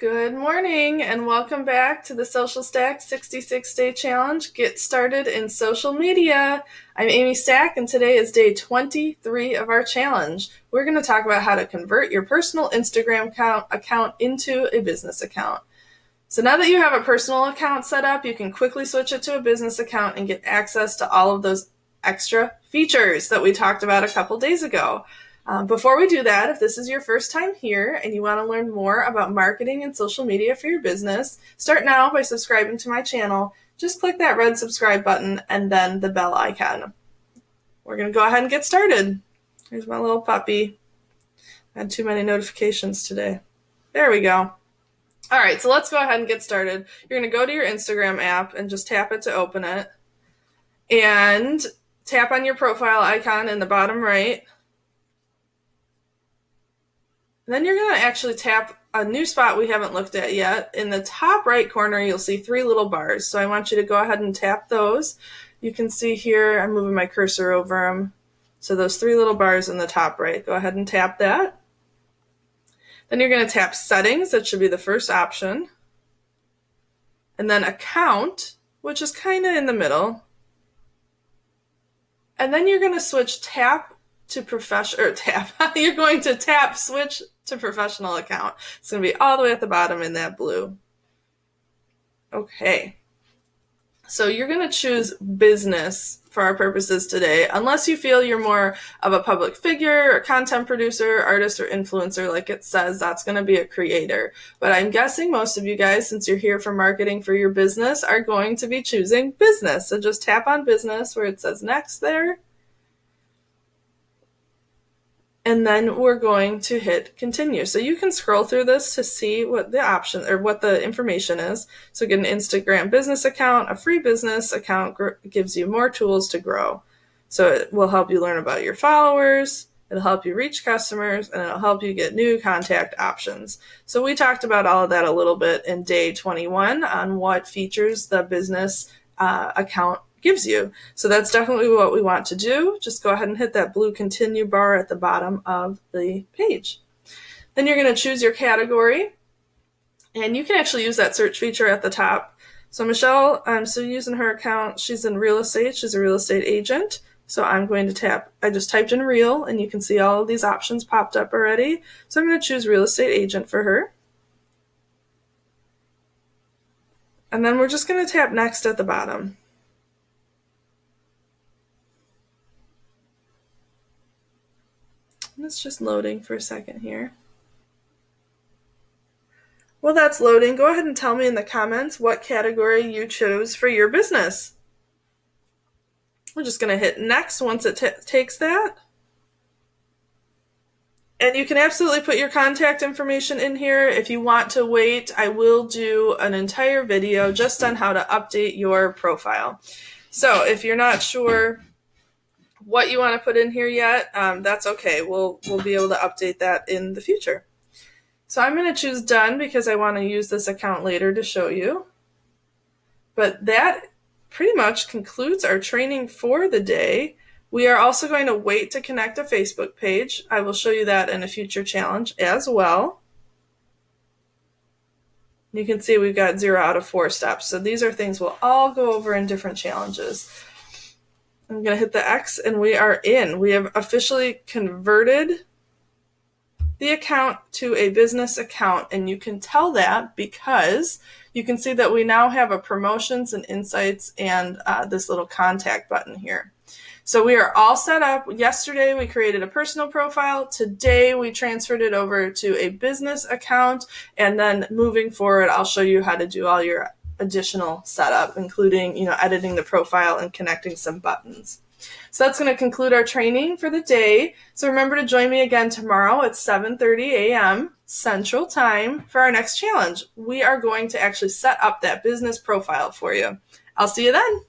Good morning and welcome back to the Social Stack 66-Day Challenge. Get started in social media. I'm Amy Stack and today is day 23 of our challenge. We're going to talk about how to convert your personal Instagram account into a business account. So now that you have a personal account set up, you can quickly switch it to a business account and get access to all of those extra features that we talked about a couple days ago. Before we do that, if this is your first time here and you want to learn more about marketing and social media for your business, start now by subscribing to my channel. Just click that red subscribe button and then the bell icon. We're going to go ahead and get started. Here's my little puppy. I had too many notifications today. There we go. All right, so let's go ahead and get started. You're going to go to your Instagram app and just tap it to open it. And tap on your profile icon in the bottom right. Then you're going to actually tap a new spot we haven't looked at yet. In the top right corner, you'll see three little bars. So I want you to go ahead and tap those. You can see here, I'm moving my cursor over them. So those three little bars in the top right, go ahead and tap that. Then you're going to tap settings. That should be the first option. And then account, which is kind of in the middle. And then you're going to switch you're going to tap switch to professional account. It's going to be all the way at the bottom in that blue. Okay. So you're going to choose business for our purposes today, unless you feel you're more of a public figure, or content producer, artist, or influencer, like it says, that's going to be a creator. But I'm guessing most of you guys, since you're here for marketing for your business, are going to be choosing business. So just tap on business where it says next there. And then we're going to hit continue. So you can scroll through this to see what the option or what the information is. So get an Instagram business account. A free business account gives you more tools to grow. So it will help you learn about your followers. It'll help you reach customers, and it'll help you get new contact options. So we talked about all of that a little bit in day 21 on what features the business account gives you. So that's definitely what we want to do. Just go ahead and hit that blue continue bar at the bottom of the page. Then you're going to choose your category, and you can actually use that search feature at the top. So Michelle, I'm still using her account. She's in real estate. She's a real estate agent. So I'm going to tap, I just typed in real, and you can see all of these options popped up already. So I'm going to choose real estate agent for her. And then we're just going to tap next at the bottom. It's just loading for a second here. While that's loading, go ahead and tell me in the comments what category you chose for your business. We're just going to hit next once it takes that. And you can absolutely put your contact information in here. If you want to wait, I will do an entire video just on how to update your profile. So if you're not sure what you want to put in here yet, that's okay. We'll be able to update that in the future. So I'm going to choose done because I want to use this account later to show you. But that pretty much concludes our training for the day. We are also going to wait to connect a Facebook page. I will show you that in a future challenge as well. You can see we've got 0 out of 4 steps. So these are things we'll all go over in different challenges. I'm going to hit the X and we are in. We have officially converted the account to a business account, and you can tell that because you can see that we now have a promotions and insights and this little contact button here. So we are all set up. Yesterday we created a personal profile. Today we transferred it over to a business account, and then moving forward I'll show you how to do all your additional setup, including editing the profile and connecting some buttons. So that's going to conclude our training for the day. So remember to join me again tomorrow at 7:30 a.m. Central Time for our next challenge. We are going to actually set up that business profile for you. I'll see you then.